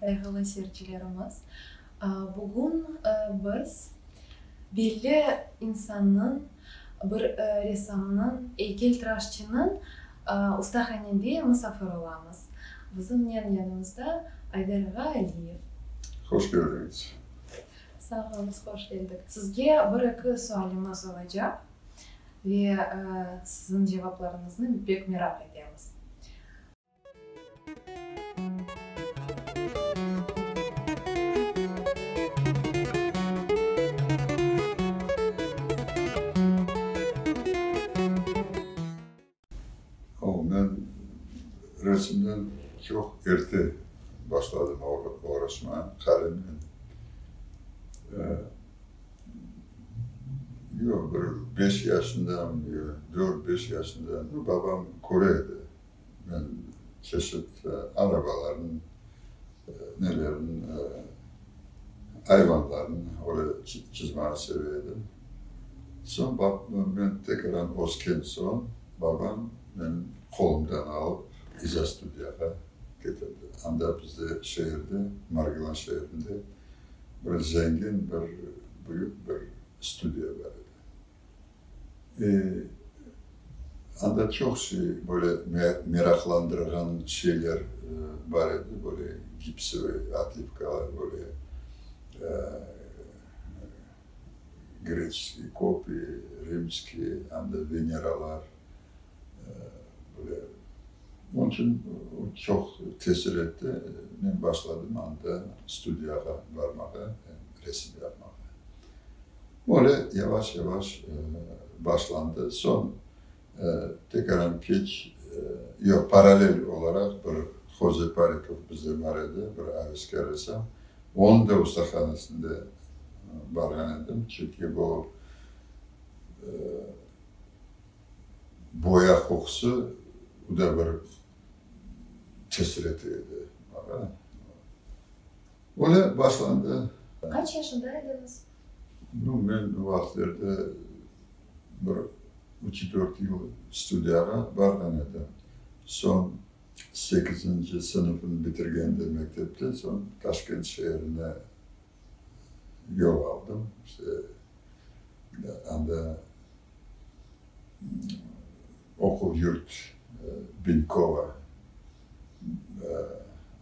Kaygılı seyircilerimiz. Bugün biz belli insanın, bir ressamın, heykeltıraşçının ustahanede misafir olamiz. Bizim yanımızda Aydar Aliyev. Hoş geldiniz. Sağ olun, hoş geldik. Sizge bir-iki sualimiz olacak ve sizin cevaplarınızı pek merak ediyoruz. Ben resimden çok erken başladım uğraşmaya. Kalemle. Yok, 5 yaşından, 4-5 yaşından babam Kore'de. Ben çeşit arabaların, nelerin, hayvanların oraya çizmeyi seviyordum. Son ben tekrar Osken son babam ben kolumdan alıp İza Stüdyo'ya getirdi. Anda bizde şehirde, Margilan şehrinde bir zengin, büyük bir stüdyo vardı. Anda çok böyle meraklandıran şeyler vardı. Böyle gipsi ve atlipkalar, böyle Greçki, Kopi, Rimski, anda Veneralar. Böyle. Onun için çok tesir etti. Ben başladım anda stüdyoya varmaya, resim yapmaya. Böyle yavaş yavaş başlandı. Son tekrar yok paralel olarak bir Jose Paritov bize vardı, bir avisker ressam. Onun da ustahanesinde bargan edim. Çünkü bu boya kokusu bu da bir tesir ediyordu. Öyle başlandı. Kaç yaşındaydınız? Ben o vakitlerde 3-4 yıl stüdyoya bargan edim. Son 8. sınıfını bitirgende mektepte, son Taşkent şehrine yol aldım. İşte anda okul yurt Binkova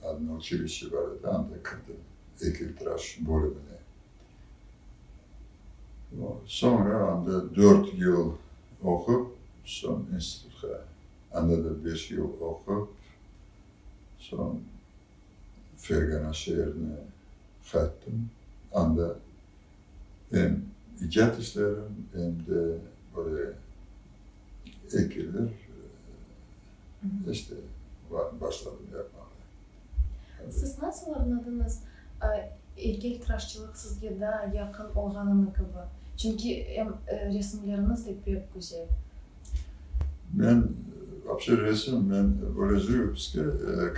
adlı училище vardı. Anda kırdım heykeltıraş bölümüne. Sonra anda 4 yıl okup son enstitüye, anda da 5 yıl okup son Fergana şehrine kaçtım. Anda hem icat işlerim hem de böyle heykeller işte başladım yapmaya. Siz nasıl anladınız heykeltıraşçılık sizge daha yakın olganını gibi? Çünkü resimleriniz de pek güzel. Ben resim, ben böyle Züyupsk'e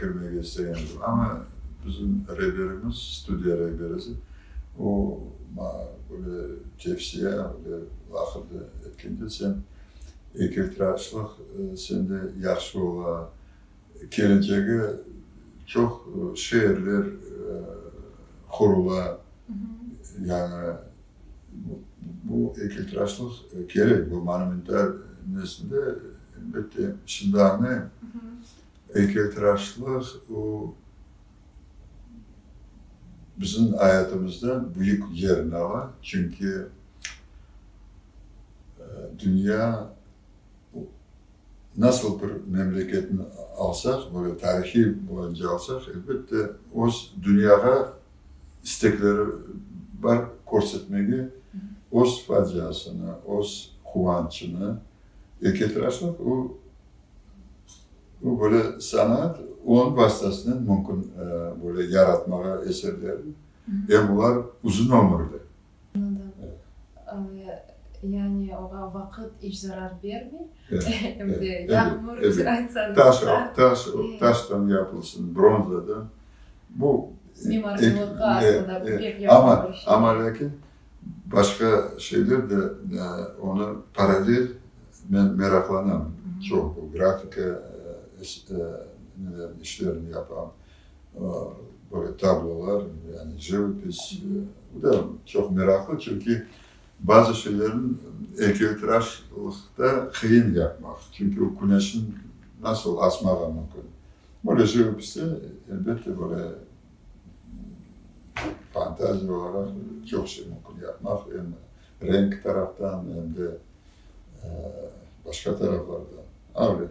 kirmeye isteyendim ama bizim rehberimiz, stüdyo rehberisi, o böyle tefsiye, böyle ahırda etkindi, sen heykeltıraşlık sende yaxşı ola, geleceğe çok şehirler kurula, yani bu heykeltıraşlık gerek, bu monumental nesinde elbette şimdi anlayayım. Heykeltıraşlık o bizim hayatımızda büyük yerini alır. Çünkü dünya nasıl bir memleketini alsak, böyle tarihi boyunca alsak elbette o dünyaya istekleri var korsatmayı, o faciasını, o kuvancını heykeltıraşlık o böyle sanat, onun vasıtasıyla mümkün böyle yaratmaya eserleri. Hem bunlar uzun ömürlü. Yani o vakit hiç zarar vermiyor. Hem de Evet, yağmur taştan yapılsın, bronzadan. Bu mimarcılık aslında pek yapılır. Ama lakin başka şeyler de onu paralel meraklanam. Çok grafika işlerini yapan böyle tablolar, yani живопись. Bu da çok meraklı çünkü bazı şeylerin heykeltıraşlıkta kıyın yapmak. Çünkü o güneşin nasıl asmağı mümkün. Böyle живопис'te elbette böyle fantazi olarak çok şey mümkün yapmak. Hem renk taraftan hem de başka taraflardan. Öyle.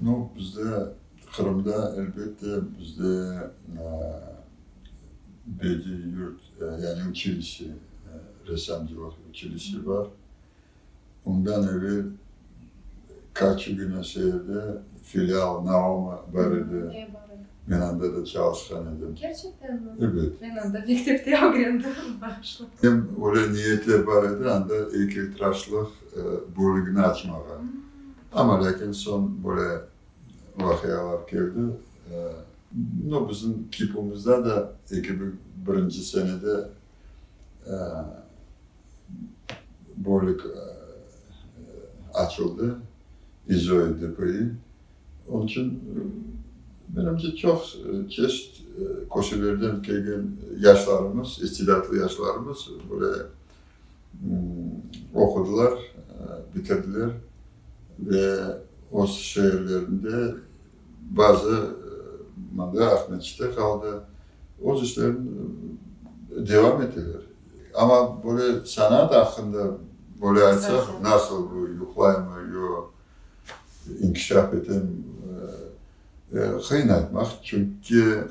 No, bizde Kırım'da elbette bizde Bedi Yurt yani училище, ressamcılık училище var. Ondan evvel kaç gün şehirde filial Naoma var idi. Ben anda da çalışkan idim. Gerçekten mi? Evet. Ben anda mektepte öğrendim başladım. Hem öyle niyetler var idi, anda heykeltıraşlık bölümünü açmağa. Ama lakin son böyle vakayalar geldi. No, bizim kipimizde de 2001 senede böyle açıldı. İzoy depoyu. Onun için benimce çok çeşit koşullardan gelen yaşlarımız, istidatlı yaşlarımız böyle okudular, bitirdiler ve o şehirlerinde bazı Ahmetçik'te kaldı. O işlerin devam ettiler. Ama böyle sanat hakkında böyle aytsak nasıl bu yuklayma, yok inkişaf etim kıyın aytmak. Çünkü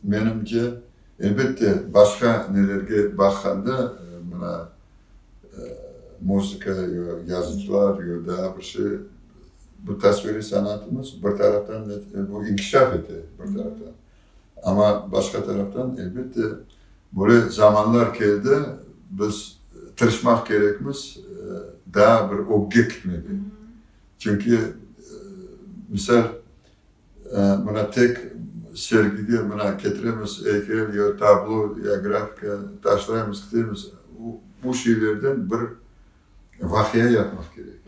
menimce elbette başka nelerge bakanda buna müzika, yazıcılar, da bir şey bu tasviri sanatımız bir taraftan bu inkişaf etti bir taraftan. Ama başka taraftan elbette böyle zamanlar geldi biz tırışmak gerekmiş daha bir obge gitmedi. Çünkü misal buna tek sergide buna getiremiz heykel ya tablo ya grafika taşlayamız gitmemiz bu şeylerden bir vahiye yapmak gerek.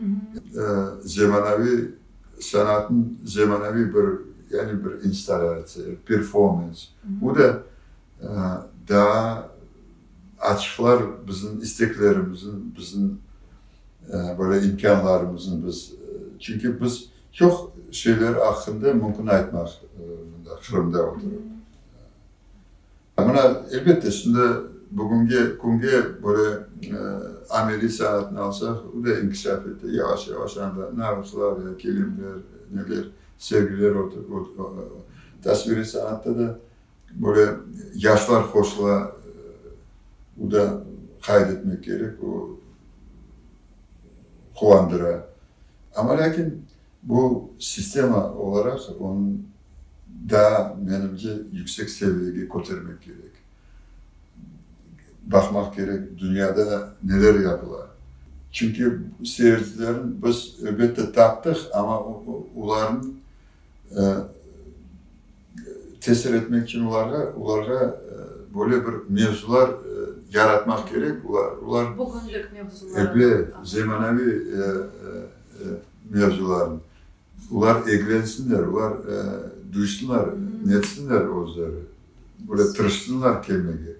Zemanevi sanatın zemanevi bir yani bir installasyon, performans. Bu da daha açıklar bizim isteklerimizin, bizim böyle imkanlarımızın biz çünkü biz çok şeyler hakkında mümkün aytmak Kırım'da oturup. Buna elbette şimdi bugünkü böyle ameli sanatını alsak, o da inkişaf etti. Yavaş yavaş anda nağışlar, ya kelimler, neler, sevgiler tasviri sanatta da böyle yaşlar hoşla o da kaydetmek gerek, o kuvandıra. Ama lakin bu sistem olarak onun daha benimce yüksek seviyeye götürmek gerek. Bakmak gerek dünyada neler yapılar. Çünkü seyircilerin biz elbette taptık ama onların tesir etmek için onlara böyle bir mevzular yaratmak gerek. Ular bugünlük mevzular. Evet, zemanevi mevzuların. Ular ilgilensinler, ular duysunlar, netsinler özleri. Böyle tırışsınlar kelimeyi.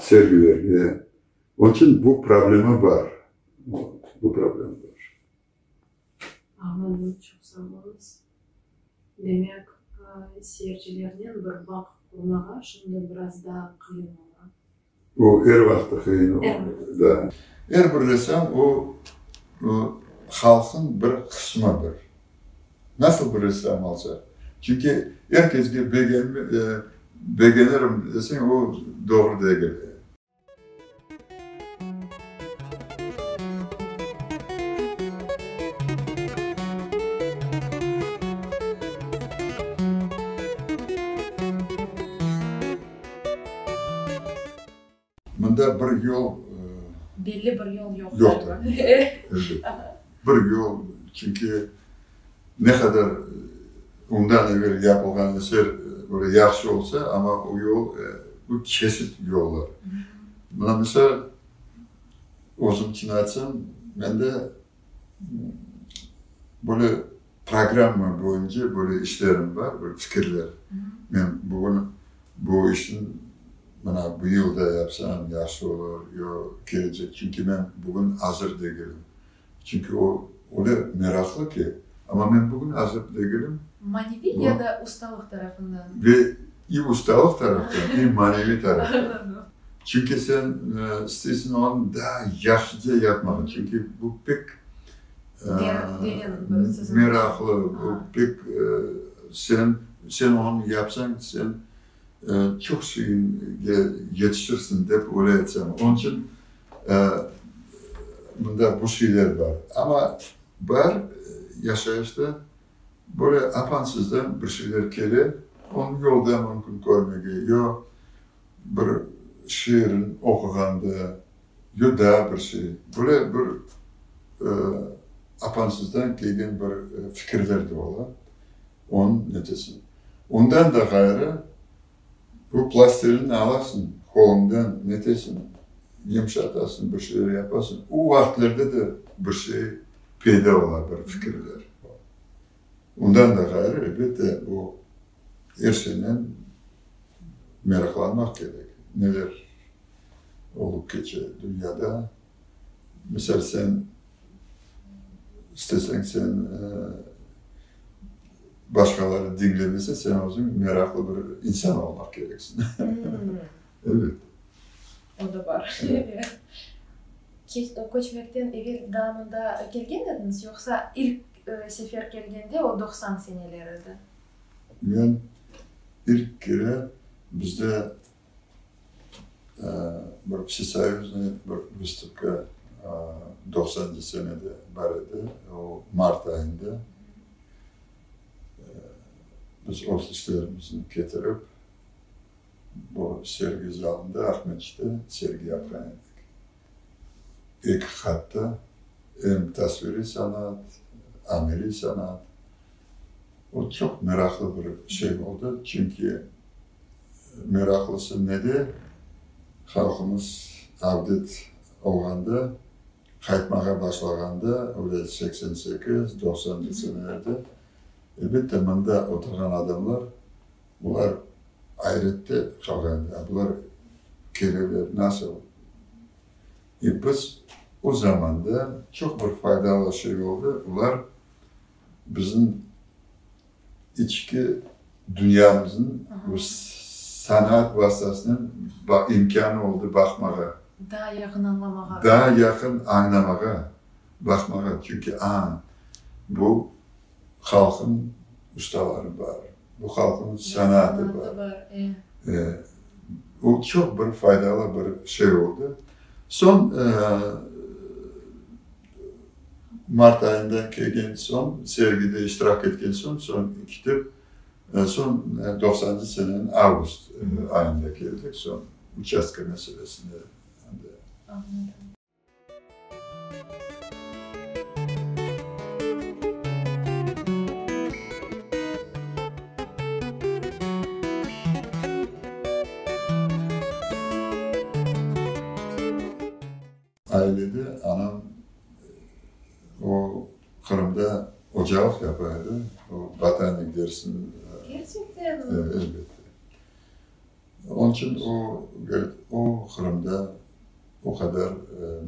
Sergiler. Onun için bu problemi var. Bu problem var. Anladım, çok sağ olunuz. Demek seyircilerden bir bağ kurmağa şimdi biraz daha kıyın olan. O her vakti kıyın olan. Her bir ressam o halkın bir kısmıdır. Nasıl bir ressam olsa? Çünkü herkesge beğenirim desen o doğru değil. Bunda bir yol belli bir yol yok. Yok. Evet. Bir yol çünkü ne kadar undan evvel yapılgan eser böyle yaxşı olsa ama o yol bu kesit yollar. Buna mesela özüm için açsam ben de böyle program boyunca böyle işlerim var, böyle fikirler. Ben bu işin bana bu yılda yapsam yaxşı olur, yok gelecek. Çünkü ben bugün hazır değilim. Çünkü o öyle meraklı ki. Ama ben bugün hazır değilim. Manevi ya da ustalık tarafından? Ve iyi ustalık taraftan, iyi manevi taraftan. Çünkü sen istiyorsun onu daha yaşlıca yapmak. Çünkü bu pek meraklı, bu pek sen onu yapsan sen çok şeyin yetişirsin de öyle etsem. Onun için bunda bu şeyler var. Ama var yaşayışta böyle apansızdan bir şeyler gelir. Onu yolda mümkün görmek. Yok bir şiirin okuganda, yok daha bir şey. Böyle bir apansızdan gelen bir fikirler de olur. Onun netesi. Ondan da gayrı bu plastilini alasın, kolundan netesin, yumuşatasın, bir şeyler yapasın. O vakitlerde de bir şey peyda olur, bir fikirler. Ondan da gayrı elbette bu her şeyden meraklanmak gerek. Neler olup geçer dünyada. Mesela sen istesen sen başkaları dinlemese sen o zaman meraklı bir insan olmak gereksin. Evet. O da var. Evet. Koçmekten evvel damında gelgen ediniz yoksa ilk sefer gelgende o 90 seneleriydi? Ben ilk kere bizde bir psisayüzne bir vüstupka 90. senede var idi. O Mart ayında biz o işlerimizi getirip bu sergi zalında Ahmetçi'de sergi yapıyorduk. İlk hatta hem tasviri sanat, ameli sanat. O çok meraklı bir şey oldu. Çünkü meraklısı nedir? Halkımız avdet olganda, kaytmağa başlaganda, öyle 88-90 senelerde elbette bunda oturan adamlar, bunlar ayrette kalganda, bunlar kelebler nasıl? Biz o zamanda çok bir faydalı şey oldu. Bunlar bizim içki dünyamızın bu sanat vasıtasının imkanı oldu bakmağa. Daha yakın anlamağa. Daha yakın anlamağa, bakmağa. Çünkü bu halkın ustaları var. Bu halkın sanatı var. O çok bir faydalı bir şey oldu. Son Mart ayında gelgen son, sergide iştirak etken son kitap son 90. senenin Ağustos ayında geldik. Son uçaska meselesinde. Anladım. Ailede anam o Kırım'da ocak yapardı. O botanik dersini. Gerçekten mi? Elbette. Onun için o Kırım'da o kadar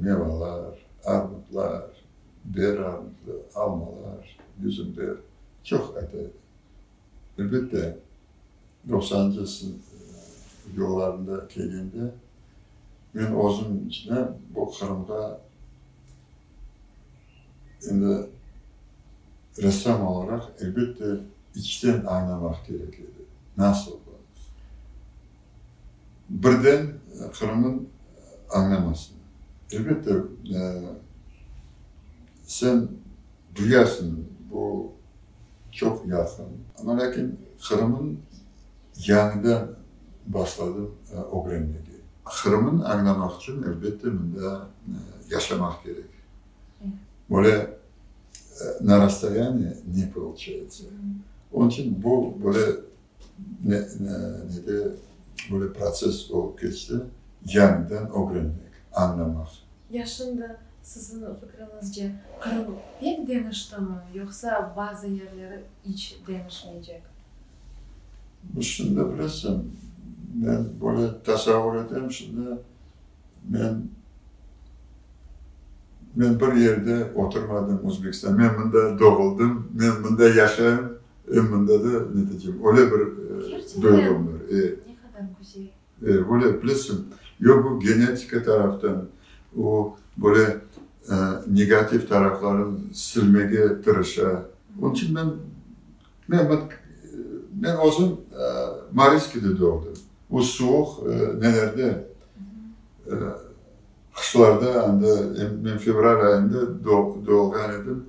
meyveler, armutlar, ber armutlu, almalar, üzüm ber çok ete. Elbette 90. yıllarında geldiğinde ben özüm içine bu Kırım'da şimdi ressam olarak elbette içten anlamak gerekiyordu. Nasıl bu? Birden Kırım'ın anlamasın. Elbette sen duyarsın bu çok yakın. Ama lakin Kırım'ın yanından başladım öğrenmeye. Kırım'ın anlamak için elbette bunda yaşamak gerek. Böyle narastayani ne получается. Onun için bu böyle neydi, böyle proses olup geçti. Yeniden öğrenmek, anlamak. Yaşında sizin fikrinizce Kırım pek denişti mi yoksa bazı yerleri hiç denişmeyecek? Şimdi bilirsin, ben böyle tasavvur edeyim şimdi, ben bir yerde oturmadım Özbekistan, ben bunda doğuldum, ben bunda yaşayayım, bunda da ne diyeceğim, öyle bir duygum var. Ne kadar güzel. Böyle bilirsin, yok bu genetik taraftan, o böyle negatif tarafların silmeye tırışa. Onun için ben özüm Mariski'de doğdum. O soğuk nelerde, kışlarda, ben fevral ayında doğgan idim.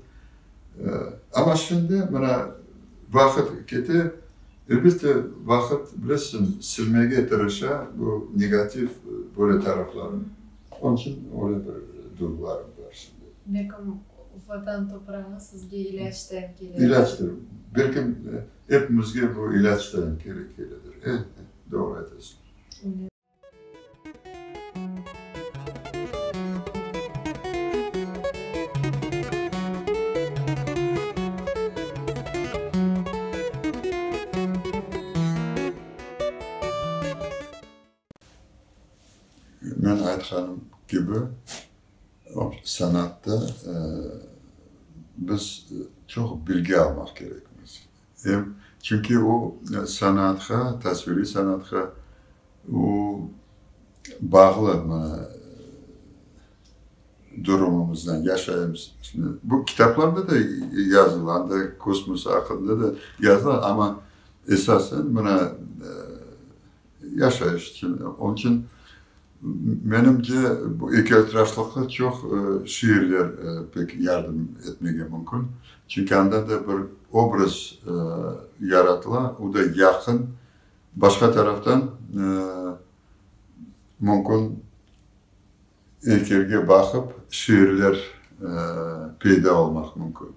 Ama şimdi bana vakit gitti, elbette vakit bilirsin silmeye tırışa bu negatif böyle tarafların. Onun için öyle bir duygularım var şimdi. Belki vatan toprağı sizce ilaçtan gelir. İlaçtır. Belki hepimizge bu ilaçtan gereklidir. Doğru edersin. Ben aytganim gibi sanatta biz çok bilgi almak gerekmez. Çünkü o sanatka, tasviri sanatka o bağlı durumumuzdan yaşayımız. Şimdi bu kitaplarda da yazılan da kosmos hakkında da yazılan ama esasen buna yaşayış için. Onun için menimce bu heykeltıraşlıkta çok şiirler pek yardım etmeye mümkün. Çünkü anda da bir obraz yaratıla, o da yakın. Başka taraftan mümkün heykelge bakıp şiirler peyda olmak mümkün.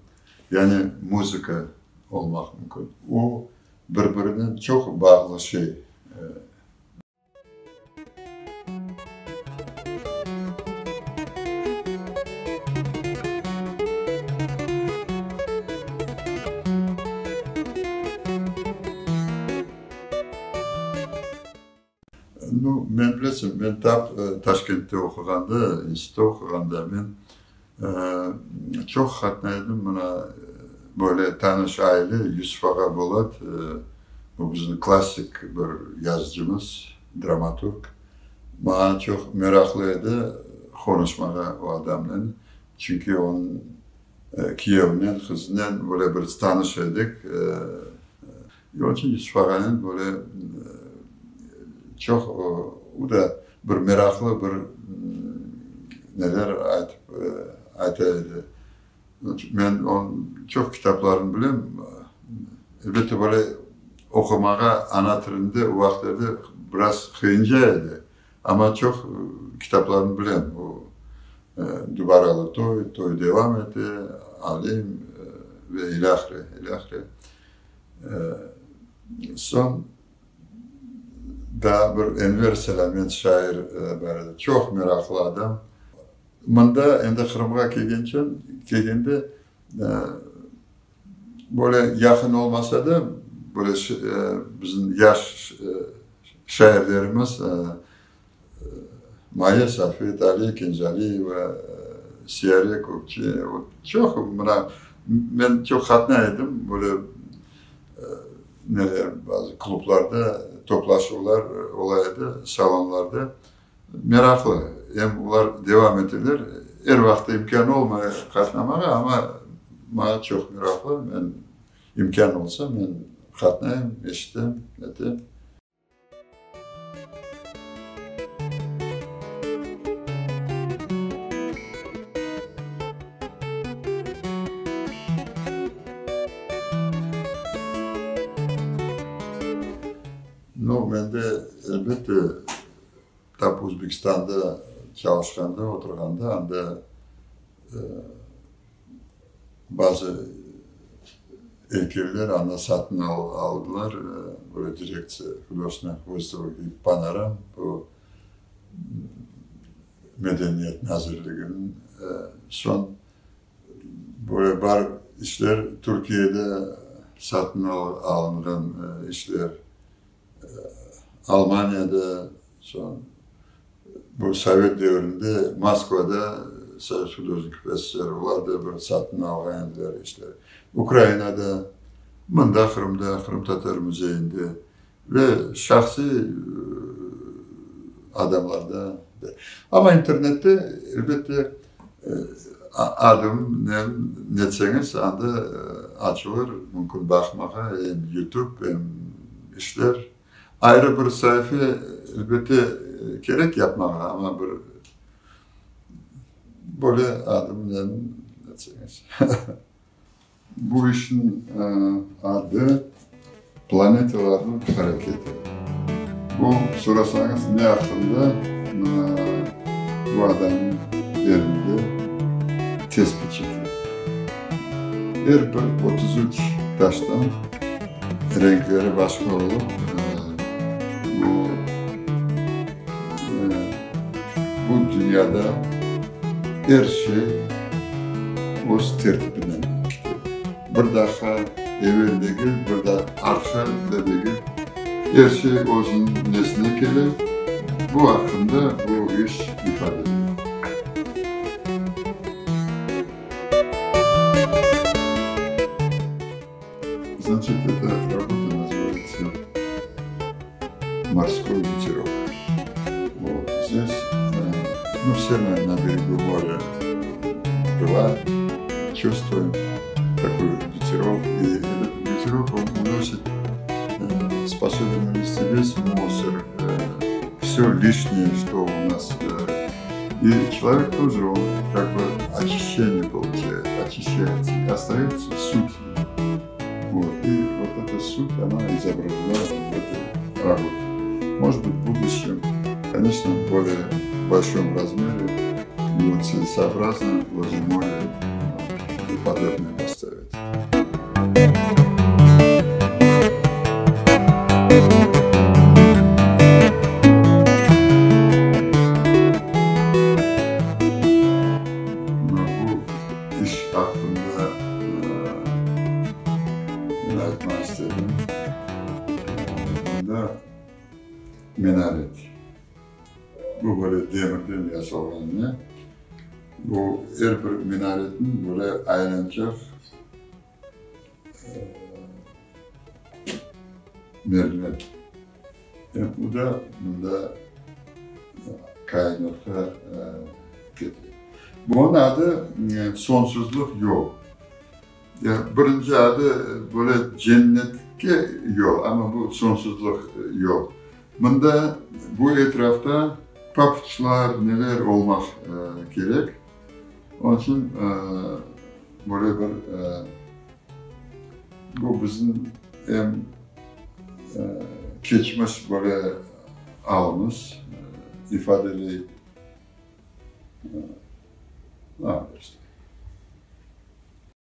Yani müzika olmak mümkün. O birbirine çok bağlı şey. Ben bilirsin, ben Taşkent'te okuganda, institute okuganda ben çok katnaydım buna böyle tanış aile Yusuf Ağa Bolat, bu bizim klasik bir yazıcımız, dramaturg. Bana çok meraklıydı konuşmaya o adamla. Çünkü onun Kiev'den, kızından böyle bir tanışıyorduk. Onun için Yusuf Ağa'nın böyle çok o da bir meraklı bir neler aytaydı. Ben onun çok kitaplarını biliyorum. Elbette böyle okumaya ana tilinde o vaxtlarda biraz kıyıncaydı. Ama çok kitaplarını biliyorum. O Dubaralı Toy devam etti, Alim ve ilahre. Son da bir Enver Selamet şair vardı. Çok meraklı adam. Bunda endi Kırım'a kelgende böyle yakın olmasa da böyle bizim yaş şairlerimiz Maya Safet, Ali Kencali ve Siyari Kökçü çok ben çok katnaydım böyle bazı klublarda toplaşıyorlar olaydı salonlarda meraklı. Hem bunlar devam ettiler. Her vakti imkanı olmaya katlamaya ama bana çok meraklı. Ben imkan olsa ben katnayım, eşittim, ettim. Ben de elbette tabi Özbekistan'da çalışkanda, oturganda anda bazı heykeller ana satın aldılar. Böyle direksiya hudosuna выставка Panoram bu Medeniyet Nazırlığı'nın son böyle bar işler Türkiye'de satın alınan işler Almanya'da son bu Sovet devrinde Moskova'da Sovet Hudosnik Festivali vardı böyle satın alınanlar işler. Ukrayna'da, Kırım'da, Kırım Tatar Müzeyinde ve şahsi adamlarda. Ama internette elbette adım ne etseniz anda açılır, mümkün bakmaya hem YouTube hem işler. Ayrı bir sayfa elbette gerek yapmaya ama bir böyle adım ne etseniz. Bu işin adı planetaların hareketi. Bu sorarsanız ne hakkında bu adamın yerinde tespit çekiyor. Her bir 33 taştan renkleri başka olup bu dünyada her şey öz tertibinden gidiyor. Bir daha evveldeki, bir daha arkadaki her şey özün nesine gelir. Bu hakkında bu iş ifade ediyor. Значит, эта работа называется «Морской ветерок». Вот. Здесь, все мы на берегу моря бываем, чувствуем такой ветерок. И этот ветерок, он уносит, способен унести весь мусор, все лишнее, что у нас. И человек тоже, он как бы очищение получает, очищается. И остается суть. Вот. И вот эта суть, она изображена в этой работе. Может быть, в будущем, конечно, в более большом размере, и вот целесообразно возле моря и подобное поставить. Bu iş hakkında anlatmak istedim. Bunda minaret. Bu böyle demirden yasalgan. Bu her bir minaretin böyle aylanacak merdiven. Yani bu da bunda kaynakta getiriyor. Bunun adı sonsuzluk yol. Yani birinci adı böyle cennetke yol ama bu sonsuzluk yol. Bunda bu etrafta papuçlar neler olmak gerek. Onun için böyle bir bu bizim hem geçmiş böyle almış ifadeli ne yapıyor işte.